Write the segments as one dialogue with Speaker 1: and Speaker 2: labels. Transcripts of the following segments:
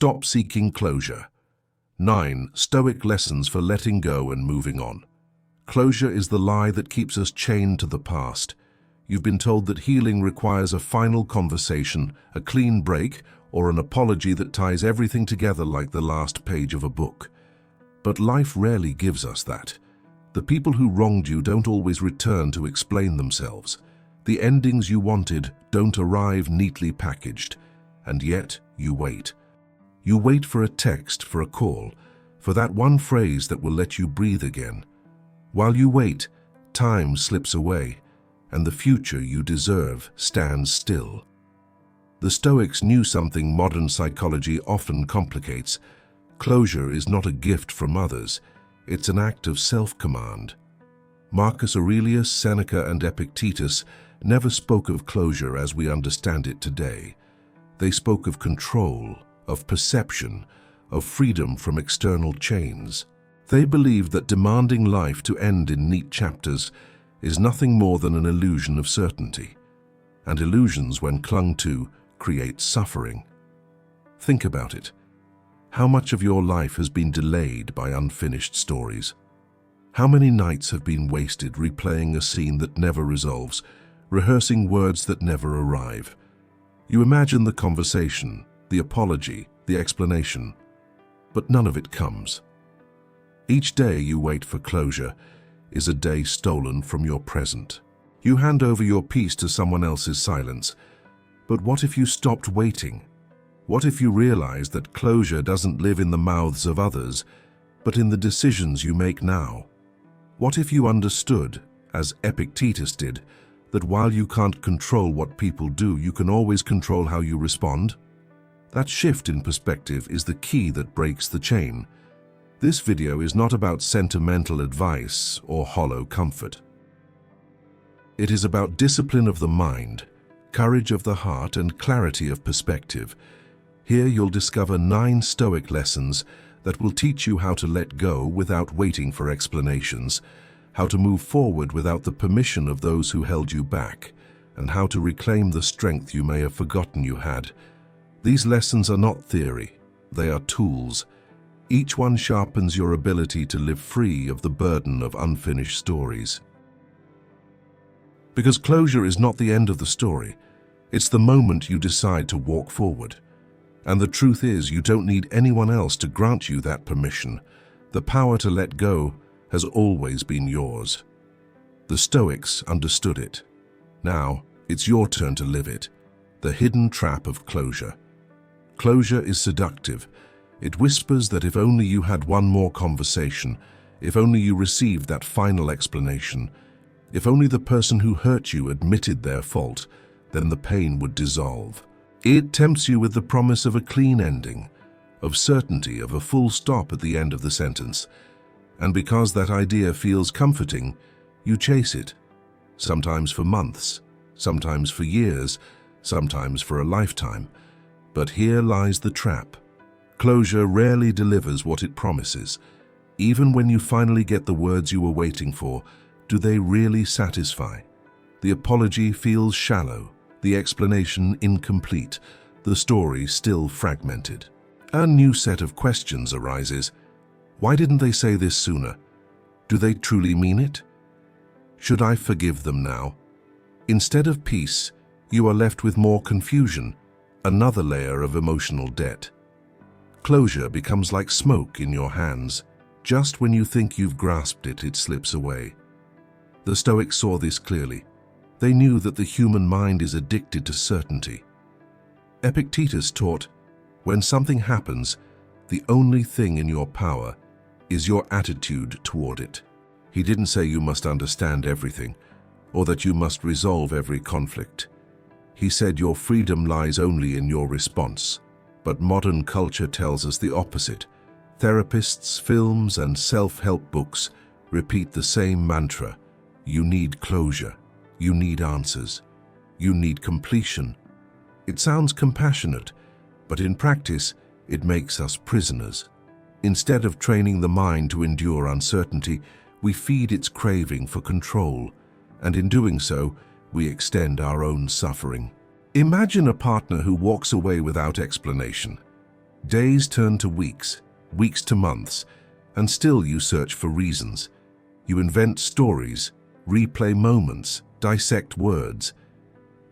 Speaker 1: Stop seeking closure. 9. Stoic lessons for letting go and moving on. Closure is the lie that keeps us chained to the past. You've been told that healing requires a final conversation, a clean break, or an apology that ties everything together like the last page of a book. But life rarely gives us that. The people who wronged you don't always return to explain themselves. The endings you wanted don't arrive neatly packaged, and yet you wait. You wait for a text, for a call, for that one phrase that will let you breathe again. While you wait, time slips away, and the future you deserve stands still. The Stoics knew something modern psychology often complicates. Closure is not a gift from others, it's an act of self-command. Marcus Aurelius, Seneca, and Epictetus never spoke of closure as we understand it today. They spoke of control, of perception, of freedom from external chains. They believed that demanding life to end in neat chapters is nothing more than an illusion of certainty. And illusions, when clung to, create suffering. Think about it. How much of your life has been delayed by unfinished stories? How many nights have been wasted replaying a scene that never resolves, rehearsing words that never arrive? You imagine the conversation, the apology, the explanation, but none of it comes. Each day you wait for closure is a day stolen from your present. You hand over your peace to someone else's silence. But what if you stopped waiting? What if you realized that closure doesn't live in the mouths of others, but in the decisions you make now? What if you understood, as Epictetus did, that while you can't control what people do, you can always control how you respond? That shift in perspective is the key that breaks the chain. This video is not about sentimental advice or hollow comfort. It is about discipline of the mind, courage of the heart, and clarity of perspective. Here you'll discover 9 Stoic lessons that will teach you how to let go without waiting for explanations, how to move forward without the permission of those who held you back, and how to reclaim the strength you may have forgotten you had. These lessons are not theory, they are tools. Each one sharpens your ability to live free of the burden of unfinished stories. Because closure is not the end of the story, it's the moment you decide to walk forward. And the truth is, you don't need anyone else to grant you that permission. The power to let go has always been yours. The Stoics understood it. Now, it's your turn to live it. The hidden trap of closure. Closure is seductive. It whispers that if only you had one more conversation, if only you received that final explanation, if only the person who hurt you admitted their fault, then the pain would dissolve. It tempts you with the promise of a clean ending, of certainty, of a full stop at the end of the sentence. And because that idea feels comforting, you chase it. Sometimes for months, sometimes for years, sometimes for a lifetime. But here lies the trap. Closure rarely delivers what it promises. Even when you finally get the words you were waiting for, do they really satisfy? The apology feels shallow, the explanation incomplete, the story still fragmented. A new set of questions arises. Why didn't they say this sooner? Do they truly mean it? Should I forgive them now? Instead of peace, you are left with more confusion, another layer of emotional debt. Closure becomes like smoke in your hands. Just when you think you've grasped it, it slips away. The Stoics saw this clearly. They knew that the human mind is addicted to certainty. Epictetus taught, when something happens, the only thing in your power is your attitude toward it. He didn't say you must understand everything, or that you must resolve every conflict. He said your freedom lies only in your response. But modern culture tells us the opposite. Therapists, films, and self-help books repeat the same mantra. You need closure. You need answers. You need completion. It sounds compassionate, but in practice, it makes us prisoners. Instead of training the mind to endure uncertainty, we feed its craving for control, and in doing so, we extend our own suffering. Imagine a partner who walks away without explanation. Days turn to weeks, weeks to months, and still you search for reasons. You invent stories, replay moments, dissect words.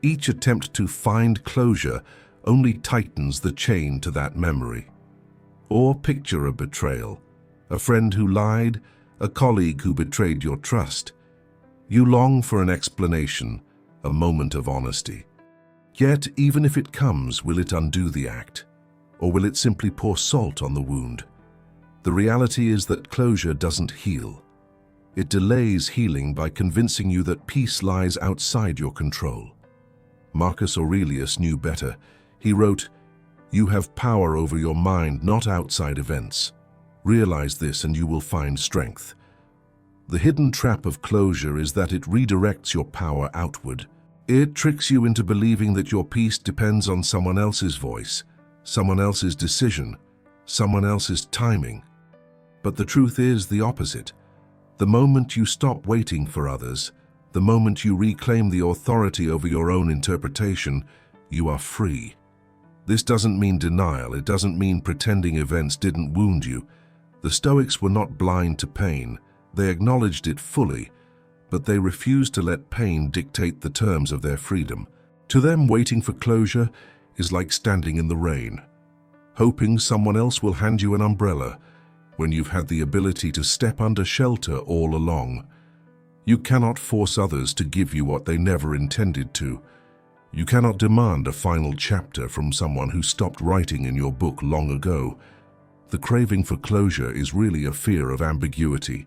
Speaker 1: Each attempt to find closure only tightens the chain to that memory. Or picture a betrayal, a friend who lied, a colleague who betrayed your trust. You long for an explanation, a moment of honesty. Yet, even if it comes, will it undo the act? Or will it simply pour salt on the wound? The reality is that closure doesn't heal. It delays healing by convincing you that peace lies outside your control. Marcus Aurelius knew better. He wrote, "You have power over your mind, not outside events. Realize this and you will find strength." The hidden trap of closure is that it redirects your power outward. It tricks you into believing that your peace depends on someone else's voice, someone else's decision, someone else's timing. But the truth is the opposite. The moment you stop waiting for others, the moment you reclaim the authority over your own interpretation, you are free. This doesn't mean denial. It doesn't mean pretending events didn't wound you. The Stoics were not blind to pain. They acknowledged it fully, but they refused to let pain dictate the terms of their freedom. To them, waiting for closure is like standing in the rain, hoping someone else will hand you an umbrella when you've had the ability to step under shelter all along. You cannot force others to give you what they never intended to. You cannot demand a final chapter from someone who stopped writing in your book long ago. The craving for closure is really a fear of ambiguity.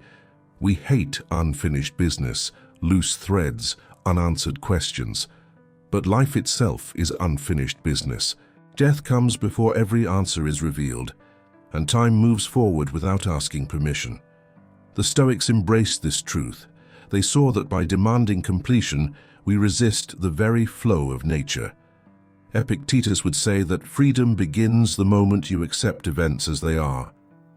Speaker 1: We hate unfinished business, loose threads, unanswered questions. But life itself is unfinished business. Death comes before every answer is revealed, and time moves forward without asking permission. The Stoics embraced this truth. They saw that by demanding completion, we resist the very flow of nature. Epictetus would say that freedom begins the moment you accept events as they are,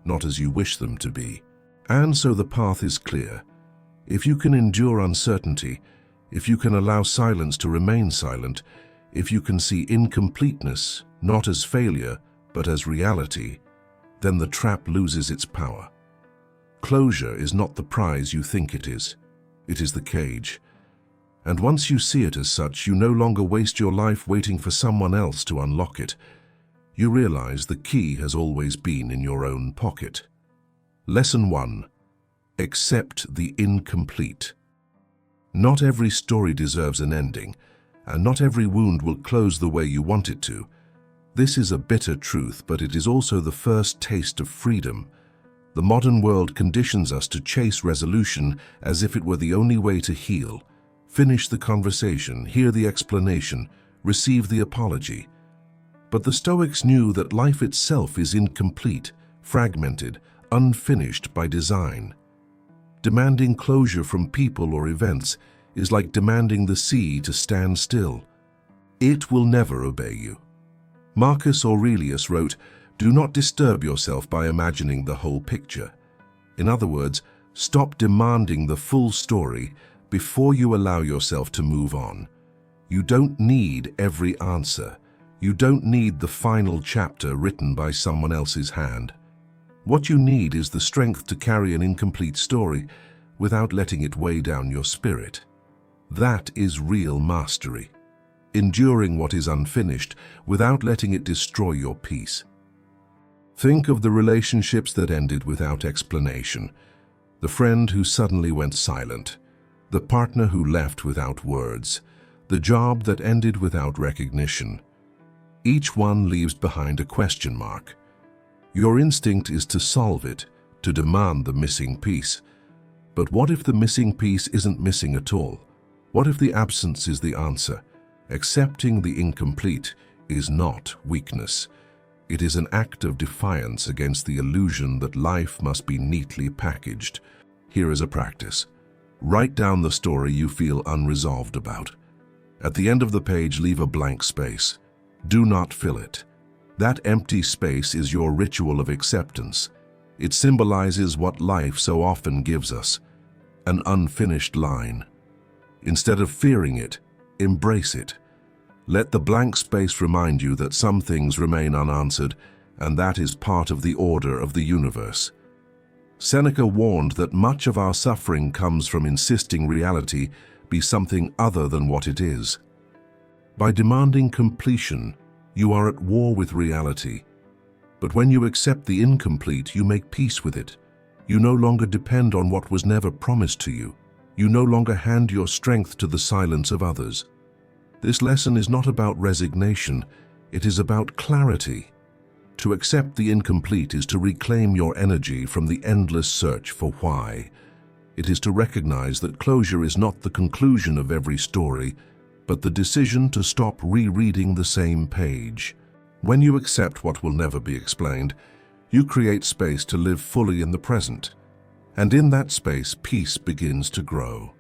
Speaker 1: not as you wish them to be. And so the path is clear. If you can endure uncertainty, if you can allow silence to remain silent, if you can see incompleteness not as failure but as reality, then the trap loses its power. Closure is not the prize you think it is the cage. And once you see it as such, you no longer waste your life waiting for someone else to unlock it. You realize the key has always been in your own pocket. Lesson 1. Accept the incomplete. Not every story deserves an ending, and not every wound will close the way you want it to. This is a bitter truth, but it is also the first taste of freedom. The modern world conditions us to chase resolution as if it were the only way to heal. Finish the conversation, hear the explanation, receive the apology. But the Stoics knew that life itself is incomplete, fragmented, unfinished by design. Demanding closure from people or events is like demanding the sea to stand still. It will never obey you. Marcus Aurelius wrote, "Do not disturb yourself by imagining the whole picture." In other words, stop demanding the full story before you allow yourself to move on. You don't need every answer. You don't need the final chapter written by someone else's hand. What you need is the strength to carry an incomplete story without letting it weigh down your spirit. That is real mastery. Enduring what is unfinished without letting it destroy your peace. Think of the relationships that ended without explanation. The friend who suddenly went silent. The partner who left without words. The job that ended without recognition. Each one leaves behind a question mark. Your instinct is to solve it, to demand the missing piece. But what if the missing piece isn't missing at all? What if the absence is the answer? Accepting the incomplete is not weakness. It is an act of defiance against the illusion that life must be neatly packaged. Here is a practice. Write down the story you feel unresolved about. At the end of the page, leave a blank space. Do not fill it. That empty space is your ritual of acceptance. It symbolizes what life so often gives us, an unfinished line. Instead of fearing it, embrace it. Let the blank space remind you that some things remain unanswered and that is part of the order of the universe. Seneca warned that much of our suffering comes from insisting reality be something other than what it is. By demanding completion, you are at war with reality. But when you accept the incomplete, you make peace with it. You no longer depend on what was never promised to you. You no longer hand your strength to the silence of others. This lesson is not about resignation, it is about clarity. To accept the incomplete is to reclaim your energy from the endless search for why. It is to recognize that closure is not the conclusion of every story, but the decision to stop rereading the same page. When you accept what will never be explained, you create space to live fully in the present. And in that space, peace begins to grow.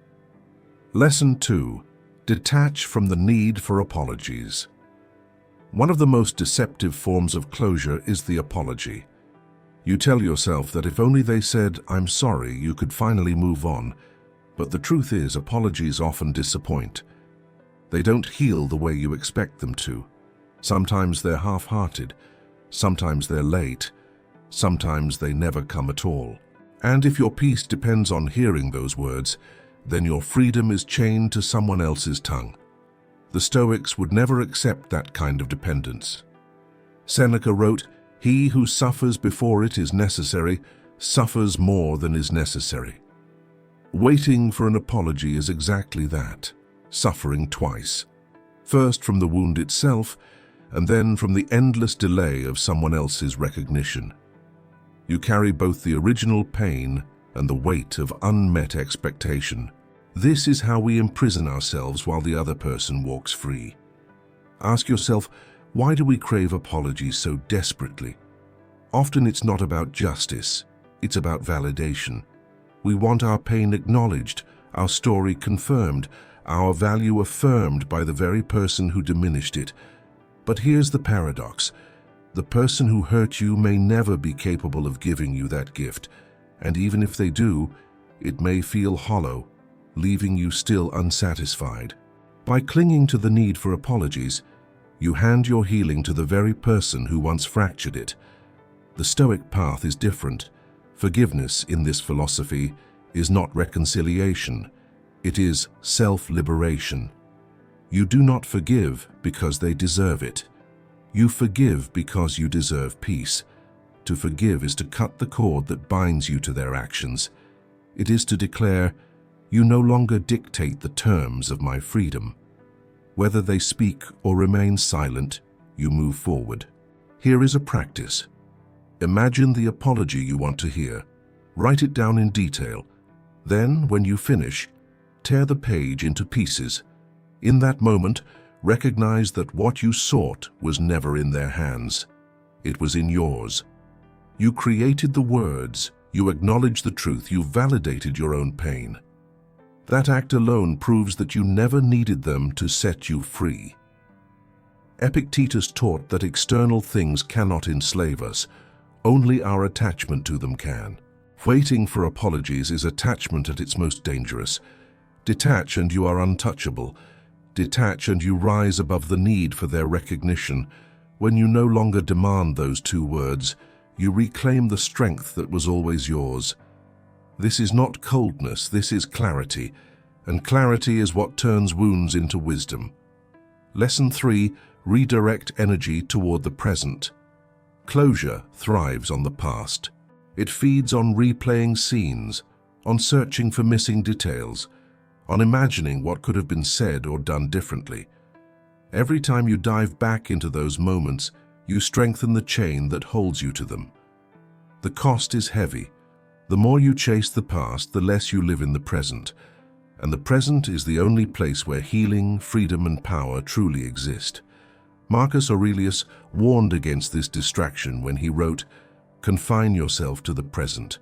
Speaker 1: Lesson 2. Detach from the need for apologies. One of the most deceptive forms of closure is the apology. You tell yourself that if only they said, "I'm sorry," you could finally move on. But the truth is, apologies often disappoint. They don't heal the way you expect them to. Sometimes they're half-hearted, sometimes they're late, sometimes they never come at all. And if your peace depends on hearing those words, then your freedom is chained to someone else's tongue. The Stoics would never accept that kind of dependence. Seneca wrote, "He who suffers before it is necessary suffers more than is necessary." Waiting for an apology is exactly that, suffering twice. First from the wound itself, and then from the endless delay of someone else's recognition. You carry both the original pain and the weight of unmet expectation. This is how we imprison ourselves while the other person walks free. Ask yourself, why do we crave apologies so desperately? Often it's not about justice, it's about validation. We want our pain acknowledged, our story confirmed, our value affirmed by the very person who diminished it. But here's the paradox. The person who hurt you may never be capable of giving you that gift, and even if they do, it may feel hollow, leaving you still unsatisfied. By clinging to the need for apologies, you hand your healing to the very person who once fractured it. The Stoic path is different. Forgiveness in this philosophy is not reconciliation, it is self-liberation. You do not forgive because they deserve it. You forgive because you deserve peace. To forgive is to cut the cord that binds you to their actions. It is to declare, "You no longer dictate the terms of my freedom." Whether they speak or remain silent, you move forward. Here is a practice. Imagine the apology you want to hear. Write it down in detail. Then, when you finish, tear the page into pieces. In that moment, recognize that what you sought was never in their hands. It was in yours. You created the words, you acknowledged the truth, you validated your own pain. That act alone proves that you never needed them to set you free. Epictetus taught that external things cannot enslave us, only our attachment to them can. Waiting for apologies is attachment at its most dangerous. Detach and you are untouchable. Detach and you rise above the need for their recognition. When you no longer demand those two words, you reclaim the strength that was always yours. This is not coldness, this is clarity, and clarity is what turns wounds into wisdom. Lesson 3. Redirect energy toward the present. Closure thrives on the past. It feeds on replaying scenes, on searching for missing details, on imagining what could have been said or done differently. Every time you dive back into those moments, you strengthen the chain that holds you to them. The cost is heavy. The more you chase the past, the less you live in the present. And the present is the only place where healing, freedom, and power truly exist. Marcus Aurelius warned against this distraction when he wrote, "Confine yourself to the present."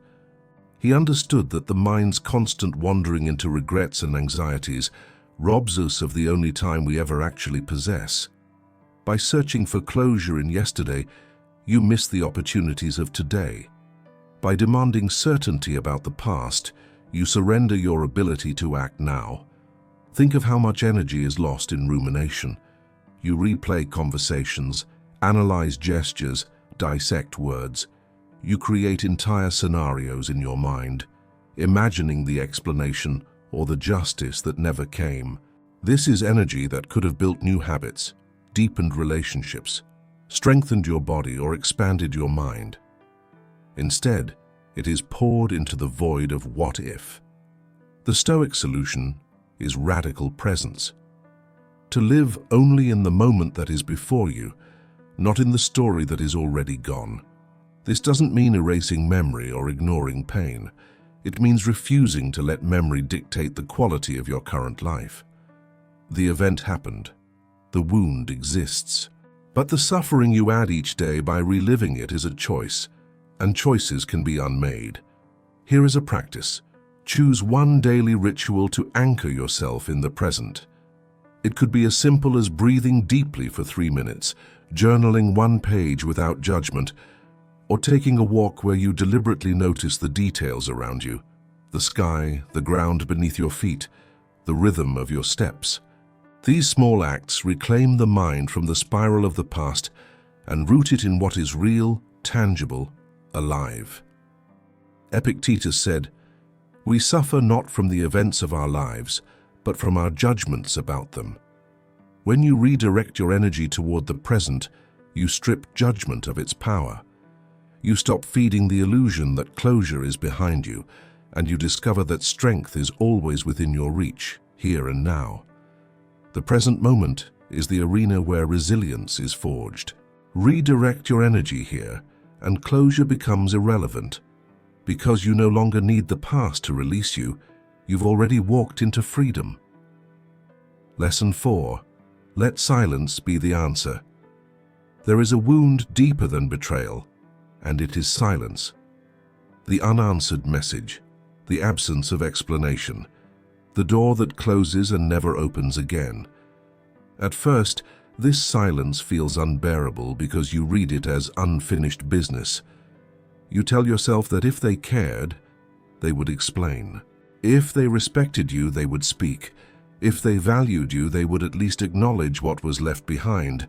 Speaker 1: He understood that the mind's constant wandering into regrets and anxieties robs us of the only time we ever actually possess. By searching for closure in yesterday, you miss the opportunities of today. By demanding certainty about the past, you surrender your ability to act now. Think of how much energy is lost in rumination. You replay conversations, analyze gestures, dissect words. You create entire scenarios in your mind, imagining the explanation or the justice that never came. This is energy that could have built new habits, deepened relationships, strengthened your body, or expanded your mind. Instead, it is poured into the void of what if. The Stoic solution is radical presence. To live only in the moment that is before you, not in the story that is already gone. This doesn't mean erasing memory or ignoring pain. It means refusing to let memory dictate the quality of your current life. The event happened. The wound exists. But the suffering you add each day by reliving it is a choice, and choices can be unmade. Here is a practice. Choose one daily ritual to anchor yourself in the present. It could be as simple as breathing deeply for 3 minutes, journaling one page without judgment, or taking a walk where you deliberately notice the details around you, the sky, the ground beneath your feet, the rhythm of your steps. These small acts reclaim the mind from the spiral of the past and root it in what is real, tangible, alive. Epictetus said, "We suffer not from the events of our lives, but from our judgments about them." When you redirect your energy toward the present, you strip judgment of its power. You stop feeding the illusion that closure is behind you, and you discover that strength is always within your reach, here and now. The present moment is the arena where resilience is forged. Redirect your energy here, and closure becomes irrelevant. Because you no longer need the past to release you, you've already walked into freedom. Lesson 4. Let silence be the answer. There is a wound deeper than betrayal, and it is silence. The unanswered message, the absence of explanation, the door that closes and never opens again. At first, this silence feels unbearable because you read it as unfinished business. You tell yourself that if they cared, they would explain. If they respected you, they would speak. If they valued you, they would at least acknowledge what was left behind.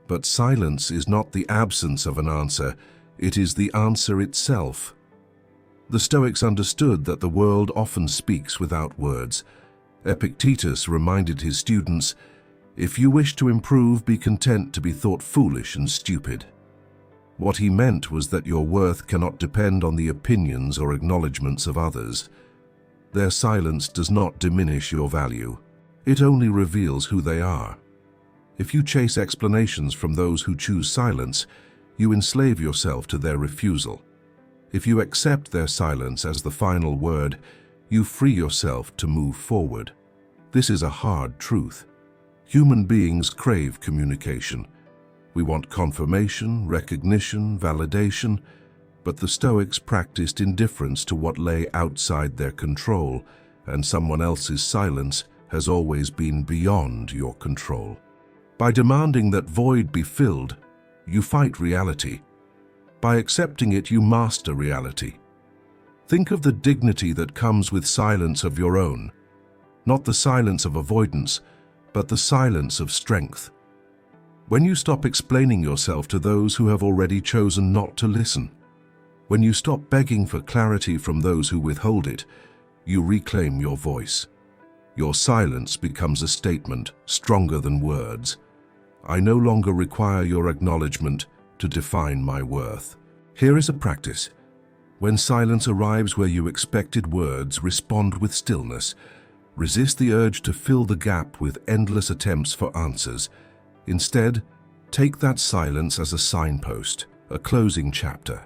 Speaker 1: But silence is not the absence of an answer, it is the answer itself. The Stoics understood that the world often speaks without words. Epictetus reminded his students, "If you wish to improve, be content to be thought foolish and stupid." What he meant was that your worth cannot depend on the opinions or acknowledgements of others. Their silence does not diminish your value. It only reveals who they are. If you chase explanations from those who choose silence, you enslave yourself to their refusal. If you accept their silence as the final word, you free yourself to move forward. This is a hard truth. Human beings crave communication. We want confirmation, recognition, validation, but the Stoics practiced indifference to what lay outside their control, and someone else's silence has always been beyond your control. By demanding that void be filled, you fight reality. By accepting it, you master reality. Think of the dignity that comes with silence of your own, not the silence of avoidance, but the silence of strength. When you stop explaining yourself to those who have already chosen not to listen, when you stop begging for clarity from those who withhold it, you reclaim your voice. Your silence becomes a statement stronger than words. I no longer require your acknowledgement to define my worth. Here is a practice. When silence arrives where you expected words, respond with stillness. Resist the urge to fill the gap with endless attempts for answers. Instead, take that silence as a signpost, a closing chapter.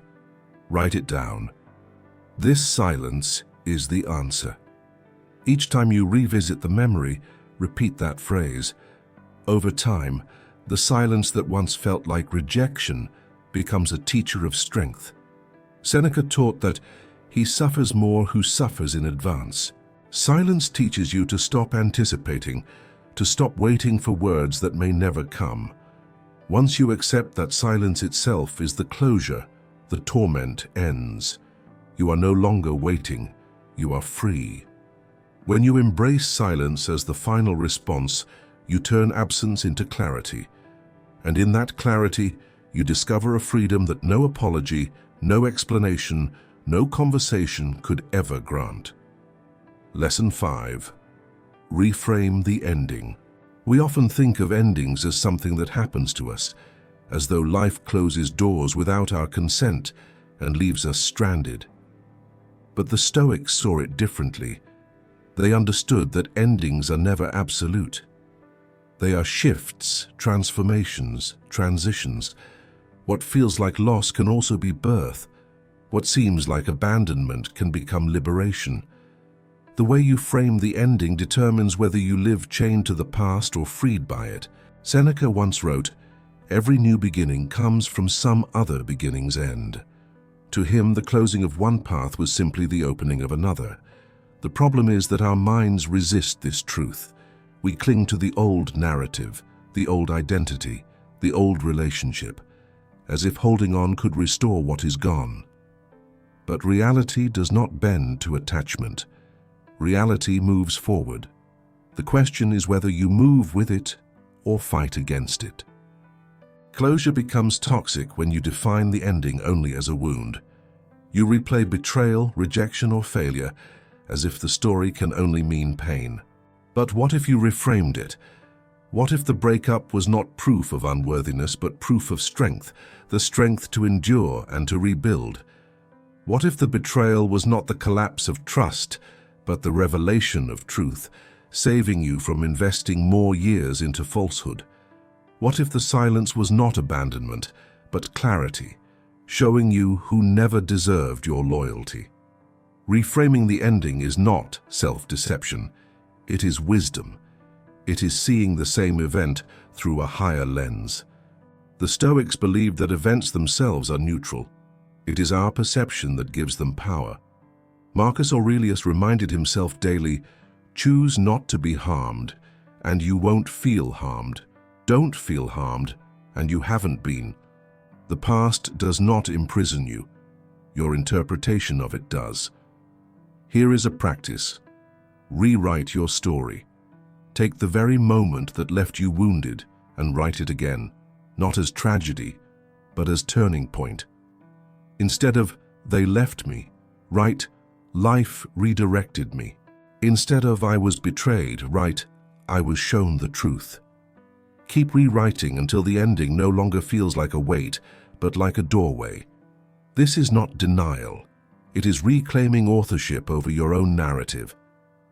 Speaker 1: Write it down. This silence is the answer. Each time you revisit the memory, repeat that phrase. Over time, the silence that once felt like rejection becomes a teacher of strength. Seneca taught that he suffers more who suffers in advance. Silence teaches you to stop anticipating, to stop waiting for words that may never come. Once you accept that silence itself is the closure, the torment ends. You are no longer waiting, you are free. When you embrace silence as the final response, you turn absence into clarity. And in that clarity, You discover a freedom that no apology, no explanation, no conversation could ever grant. Lesson 5. Reframe the ending. We often think of endings as something that happens to us, as though life closes doors without our consent and leaves us stranded. But the Stoics saw it differently. They understood that endings are never absolute. They are shifts, transformations, transitions. What feels like loss can also be birth. What seems like abandonment can become liberation. The way you frame the ending determines whether you live chained to the past or freed by it. Seneca once wrote, "Every new beginning comes from some other beginning's end." To him, the closing of one path was simply the opening of another. The problem is that our minds resist this truth. We cling to the old narrative, the old identity, the old relationship, as if holding on could restore what is gone. But reality does not bend to attachment. Reality moves forward. The question is whether you move with it or fight against it. Closure becomes toxic when you define the ending only as a wound. You replay betrayal, rejection, or failure as if the story can only mean pain. But what if you reframed it? What if the breakup was not proof of unworthiness but proof of strength, the strength to endure and to rebuild? What if the betrayal was not the collapse of trust, but the revelation of truth, saving you from investing more years into falsehood? What if the silence was not abandonment, but clarity, showing you who never deserved your loyalty? Reframing the ending is not self-deception. It is wisdom. It is seeing the same event through a higher lens. The Stoics believed that events themselves are neutral. It is our perception that gives them power. Marcus Aurelius reminded himself daily, "Choose not to be harmed, and you won't feel harmed. Don't feel harmed, and you haven't been. The past does not imprison you. Your interpretation of it does." Here is a practice. Rewrite your story. Take the very moment that left you wounded and write it again, not as tragedy, but as turning point. Instead of "they left me," write "life redirected me." Instead of "I was betrayed," write "I was shown the truth." Keep rewriting until the ending no longer feels like a weight, but like a doorway. This is not denial. It is reclaiming authorship over your own narrative.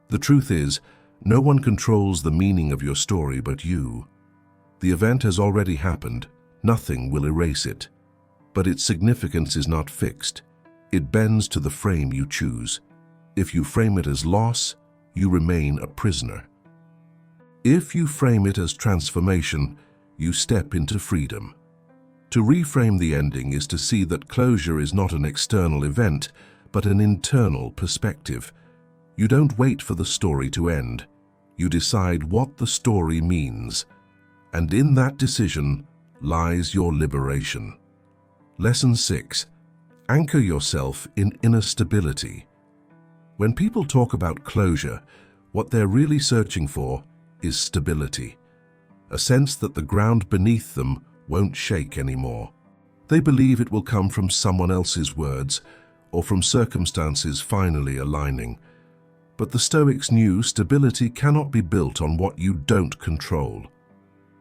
Speaker 1: The truth is, no one controls the meaning of your story but you. The event has already happened. Nothing will erase it. But its significance is not fixed. It bends to the frame you choose. If you frame it as loss, you remain a prisoner. If you frame it as transformation, you step into freedom. To reframe the ending is to see that closure is not an external event, but an internal perspective. You don't wait for the story to end. You decide what the story means. And in that decision lies your liberation. Lesson 6. Anchor yourself in inner stability. When people talk about closure, what they're really searching for is stability. A sense that the ground beneath them won't shake anymore. They believe it will come from someone else's words or from circumstances finally aligning. But the Stoics knew stability cannot be built on what you don't control.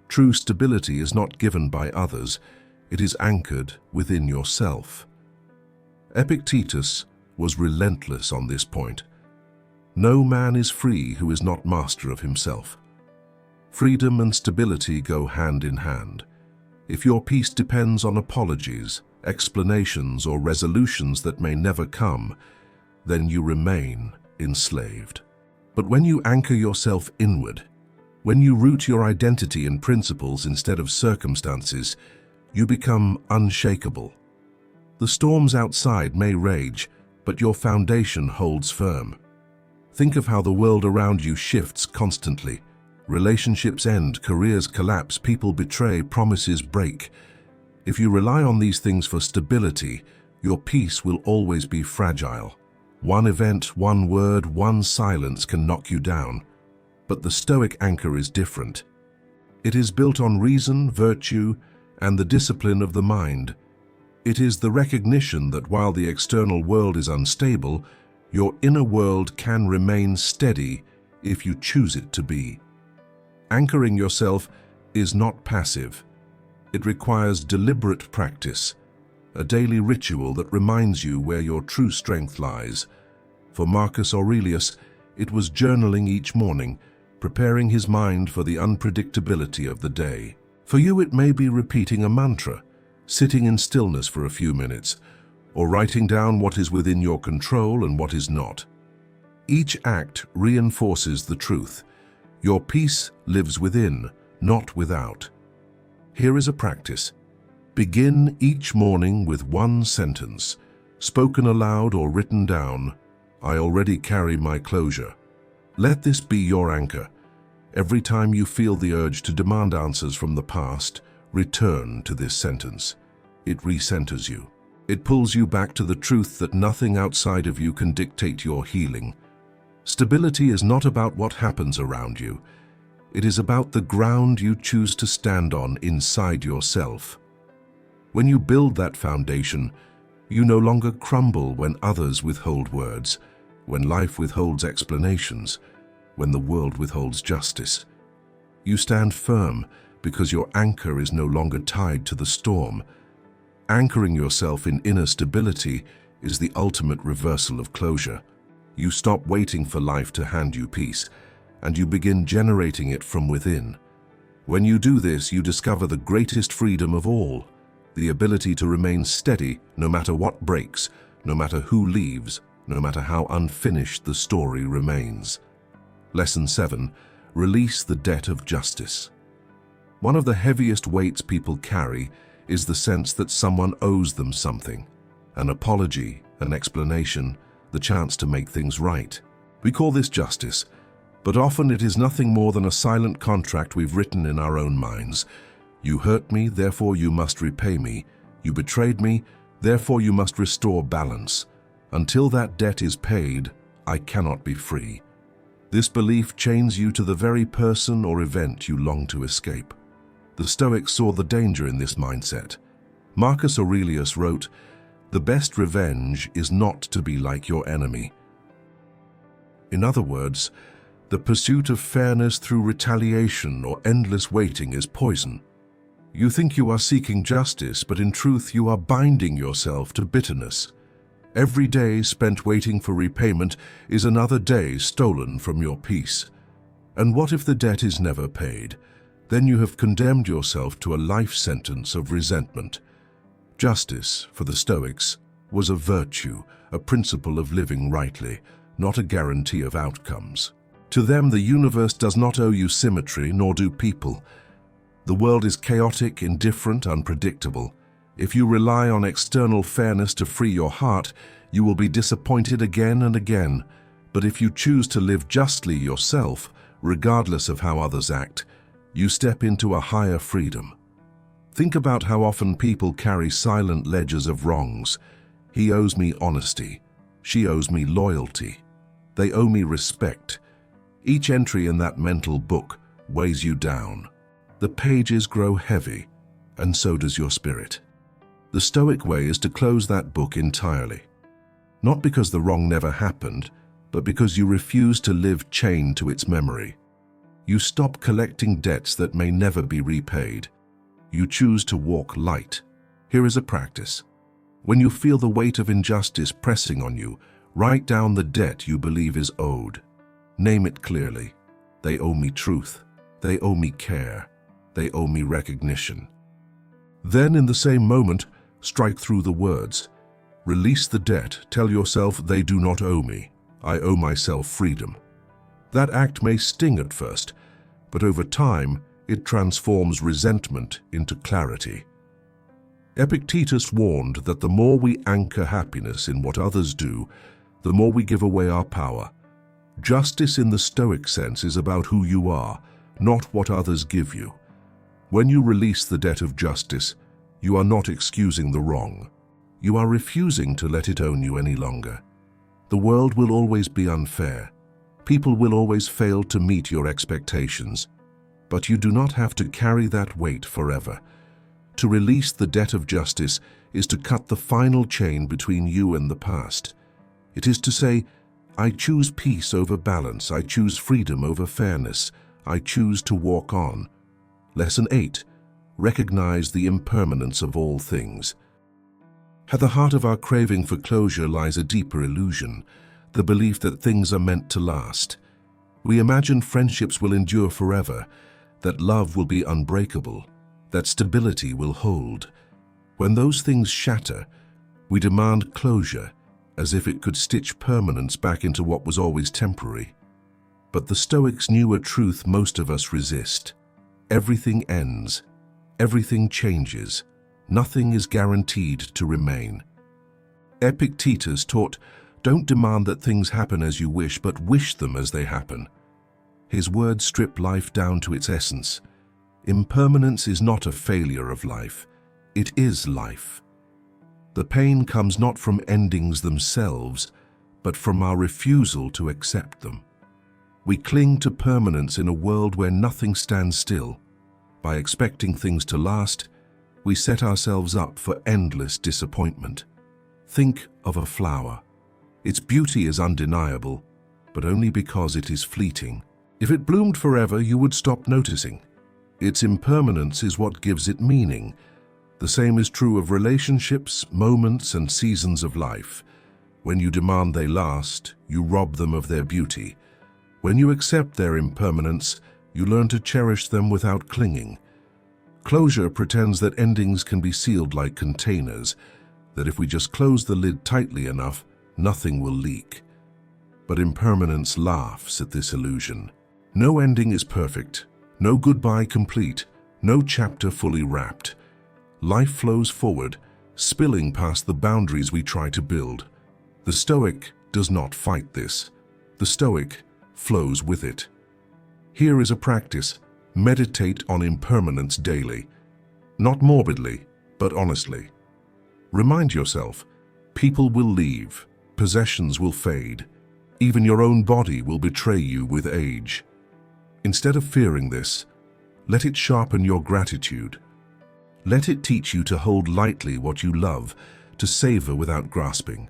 Speaker 1: True stability is not given by others, it is anchored within yourself. Epictetus was relentless on this point. No man is free who is not master of himself. Freedom and stability go hand in hand. If your peace depends on apologies, explanations, or resolutions that may never come, then you remain enslaved. But when you anchor yourself inward, when you root your identity in principles instead of circumstances, you become unshakable. The storms outside may rage, but your foundation holds firm. Think of how the world around you shifts constantly. Relationships end, careers collapse, people betray, promises break. If you rely on these things for stability, your peace will always be fragile. One event, one word, one silence can knock you down. But the Stoic anchor is different. It is built on reason, virtue, and the discipline of the mind. It is the recognition that while the external world is unstable, your inner world can remain steady if you choose it to be. Anchoring yourself is not passive. It requires deliberate practice, a daily ritual that reminds you where your true strength lies. For Marcus Aurelius, it was journaling each morning, preparing his mind for the unpredictability of the day. For you, it may be repeating a mantra, sitting in stillness for a few minutes, or writing down what is within your control and what is not. Each act reinforces the truth. Your peace lives within, not without. Here is a practice. Begin each morning with one sentence, spoken aloud or written down. I already carry my closure. Let this be your anchor. Every time you feel the urge to demand answers from the past, return to this sentence. It recenters you. It pulls you back to the truth that nothing outside of you can dictate your healing. Stability is not about what happens around you. It is about the ground you choose to stand on inside yourself. When you build that foundation, you no longer crumble when others withhold words, when life withholds explanations, when the world withholds justice. You stand firm because your anchor is no longer tied to the storm. Anchoring yourself in inner stability is the ultimate reversal of closure. You stop waiting for life to hand you peace, and you begin generating it from within. When you do this, you discover the greatest freedom of all, the ability to remain steady no matter what breaks, no matter who leaves, no matter how unfinished the story remains. Lesson 7. Release the debt of justice. One of the heaviest weights people carry is the sense that someone owes them something, an apology, an explanation, the chance to make things right. We call this justice, but often it is nothing more than a silent contract we've written in our own minds. You hurt me, therefore you must repay me. You betrayed me, therefore you must restore balance. Until that debt is paid, I cannot be free. This belief chains you to the very person or event you long to escape. The Stoics saw the danger in this mindset. Marcus Aurelius wrote, "The best revenge is not to be like your enemy." In other words, the pursuit of fairness through retaliation or endless waiting is poison. You think you are seeking justice, but in truth you are binding yourself to bitterness. Every day spent waiting for repayment is another day stolen from your peace. And what if the debt is never paid? Then you have condemned yourself to a life sentence of resentment. Justice, for the Stoics, was a virtue, a principle of living rightly, not a guarantee of outcomes. To them, the universe does not owe you symmetry, nor do people. The world is chaotic, indifferent, unpredictable. If you rely on external fairness to free your heart, you will be disappointed again and again. But if you choose to live justly yourself, regardless of how others act, you step into a higher freedom. Think about how often people carry silent ledgers of wrongs. He owes me honesty. She owes me loyalty. They owe me respect. Each entry in that mental book weighs you down. The pages grow heavy, and so does your spirit. The Stoic way is to close that book entirely. Not because the wrong never happened, but because you refuse to live chained to its memory. You stop collecting debts that may never be repaid. You choose to walk light. Here is a practice. When you feel the weight of injustice pressing on you, write down the debt you believe is owed. Name it clearly. They owe me truth. They owe me care. They owe me recognition. Then, in the same moment, strike through the words. Release the debt. Tell yourself, they do not owe me. I owe myself freedom. That act may sting at first, but over time, it transforms resentment into clarity. Epictetus warned that the more we anchor happiness in what others do, the more we give away our power. Justice in the Stoic sense is about who you are, not what others give you. When you release the debt of justice, you are not excusing the wrong. You are refusing to let it own you any longer. The world will always be unfair. People will always fail to meet your expectations. But you do not have to carry that weight forever. To release the debt of justice is to cut the final chain between you and the past. It is to say, I choose peace over balance, I choose freedom over fairness, I choose to walk on. Lesson 8. Recognize the impermanence of all things. At the heart of our craving for closure lies a deeper illusion, the belief that things are meant to last. We imagine friendships will endure forever, that love will be unbreakable, that stability will hold. When those things shatter, we demand closure, as if it could stitch permanence back into what was always temporary. But the Stoics knew a truth most of us resist. Everything ends. Everything changes. Nothing is guaranteed to remain. Epictetus taught, don't demand that things happen as you wish, but wish them as they happen. His words strip life down to its essence. Impermanence is not a failure of life. It is life. The pain comes not from endings themselves, but from our refusal to accept them. We cling to permanence in a world where nothing stands still. By expecting things to last, we set ourselves up for endless disappointment. Think of a flower. Its beauty is undeniable, but only because it is fleeting. If it bloomed forever, you would stop noticing. Its impermanence is what gives it meaning. The same is true of relationships, moments, and seasons of life. When you demand they last, you rob them of their beauty. When you accept their impermanence, you learn to cherish them without clinging. Closure pretends that endings can be sealed like containers, that if we just close the lid tightly enough, nothing will leak. But impermanence laughs at this illusion. No ending is perfect, no goodbye complete, no chapter fully wrapped. Life flows forward, spilling past the boundaries we try to build. The Stoic does not fight this. The Stoic flows with it. Here is a practice. Meditate on impermanence daily. Not morbidly, but honestly. Remind yourself, people will leave, possessions will fade, even your own body will betray you with age. Instead of fearing this, let it sharpen your gratitude. Let it teach you to hold lightly what you love, to savor without grasping.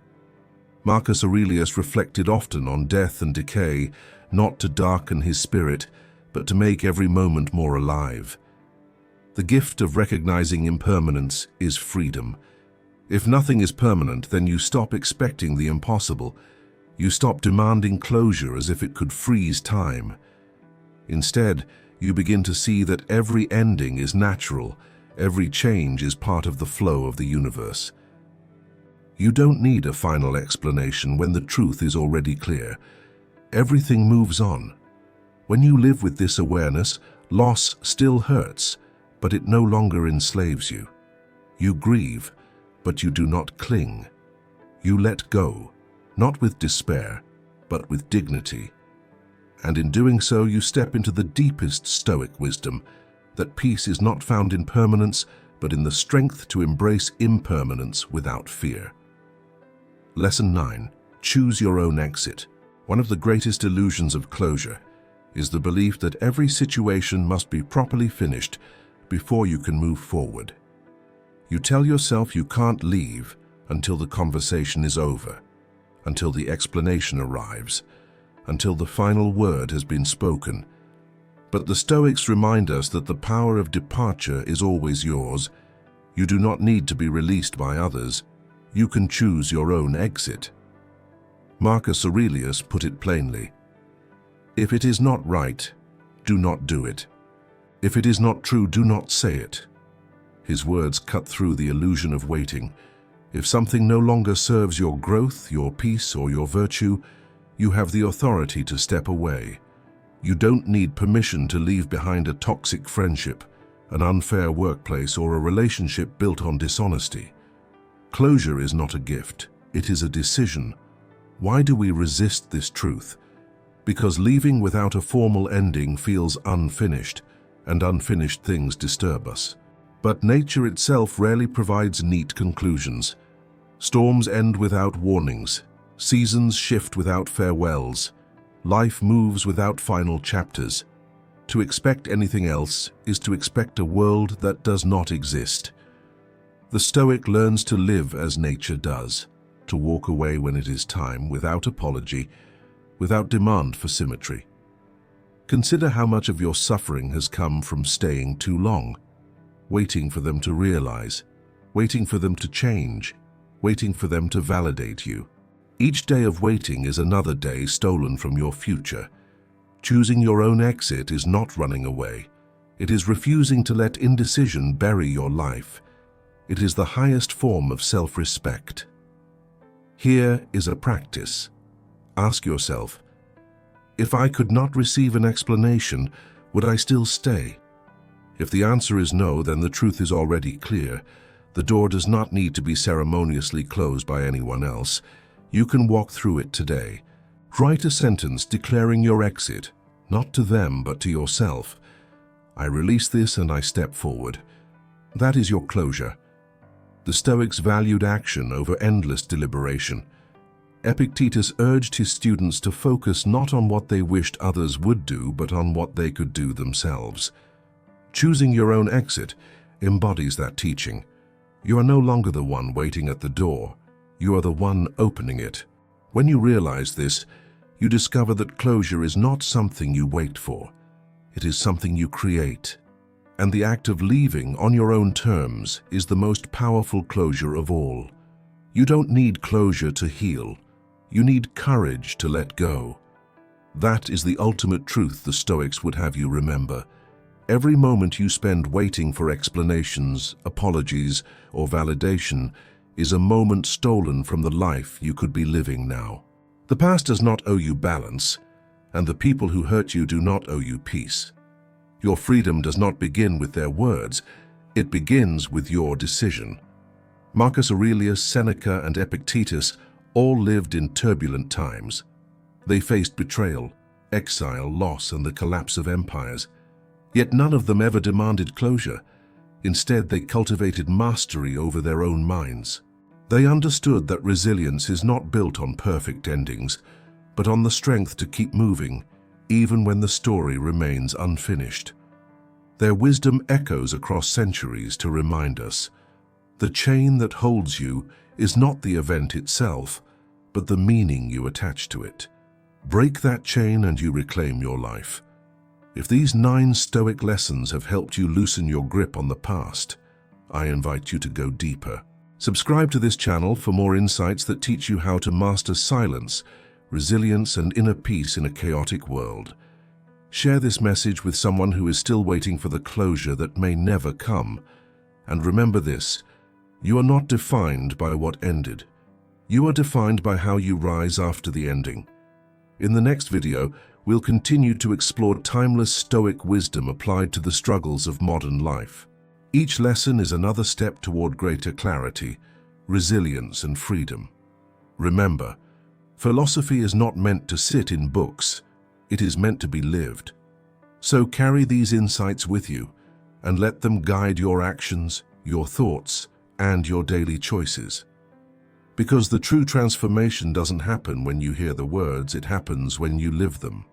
Speaker 1: Marcus Aurelius reflected often on death and decay, not to darken his spirit, but to make every moment more alive. The gift of recognizing impermanence is freedom. If nothing is permanent, then you stop expecting the impossible. You stop demanding closure as if it could freeze time. Instead, you begin to see that every ending is natural, every change is part of the flow of the universe. You don't need a final explanation when the truth is already clear. Everything moves on. When you live with this awareness, loss still hurts, but it no longer enslaves you. You grieve, but you do not cling. You let go, not with despair, but with dignity. And in doing so, you step into the deepest Stoic wisdom, that peace is not found in permanence, but in the strength to embrace impermanence without fear. Lesson 9. Choose your own exit. One of the greatest illusions of closure is the belief that every situation must be properly finished before you can move forward. You tell yourself you can't leave until the conversation is over, until the explanation arrives, until the final word has been spoken. But the Stoics remind us that the power of departure is always yours. You do not need to be released by others. You can choose your own exit. Marcus Aurelius put it plainly. If it is not right, do not do it. If it is not true, do not say it. His words cut through the illusion of waiting. If something no longer serves your growth, your peace, or your virtue, you have the authority to step away. You don't need permission to leave behind a toxic friendship, an unfair workplace, or a relationship built on dishonesty. Closure is not a gift, it is a decision. Why do we resist this truth? Because leaving without a formal ending feels unfinished, and unfinished things disturb us. But nature itself rarely provides neat conclusions. Storms end without warnings. Seasons shift without farewells. Life moves without final chapters. To expect anything else is to expect a world that does not exist. The Stoic learns to live as nature does, to walk away when it is time, without apology, without demand for symmetry. Consider how much of your suffering has come from staying too long, waiting for them to realize, waiting for them to change, waiting for them to validate you. Each day of waiting is another day stolen from your future. Choosing your own exit is not running away. It is refusing to let indecision bury your life. It is the highest form of self-respect. Here is a practice. Ask yourself, if I could not receive an explanation, would I still stay? If the answer is no, then the truth is already clear. The door does not need to be ceremoniously closed by anyone else. You can walk through it today. Write a sentence declaring your exit, not to them but to yourself. I release this and I step forward. That is your closure. The Stoics valued action over endless deliberation. Epictetus urged his students to focus not on what they wished others would do, but on what they could do themselves. Choosing your own exit embodies that teaching. You are no longer the one waiting at the door. You are the one opening it. When you realize this, you discover that closure is not something you wait for. It is something you create. And the act of leaving on your own terms is the most powerful closure of all. You don't need closure to heal. You need courage to let go. That is the ultimate truth the Stoics would have you remember. Every moment you spend waiting for explanations, apologies, or validation is a moment stolen from the life you could be living now. The past does not owe you balance, and the people who hurt you do not owe you peace. Your freedom does not begin with their words, it begins with your decision. Marcus Aurelius, Seneca, and Epictetus all lived in turbulent times. They faced betrayal, exile, loss, and the collapse of empires. Yet none of them ever demanded closure. Instead, they cultivated mastery over their own minds. They understood that resilience is not built on perfect endings, but on the strength to keep moving, even when the story remains unfinished. Their wisdom echoes across centuries to remind us, the chain that holds you is not the event itself, but the meaning you attach to it. Break that chain and you reclaim your life. If these 9 Stoic lessons have helped you loosen your grip on the past, I invite you to go deeper. Subscribe to this channel for more insights that teach you how to master silence, resilience, and inner peace in a chaotic world. Share this message with someone who is still waiting for the closure that may never come. And remember this, you are not defined by what ended. You are defined by how you rise after the ending. In the next video, we'll continue to explore timeless Stoic wisdom applied to the struggles of modern life. Each lesson is another step toward greater clarity, resilience, and freedom. Remember, philosophy is not meant to sit in books, it is meant to be lived. So carry these insights with you and let them guide your actions, your thoughts, and your daily choices. Because the true transformation doesn't happen when you hear the words, it happens when you live them.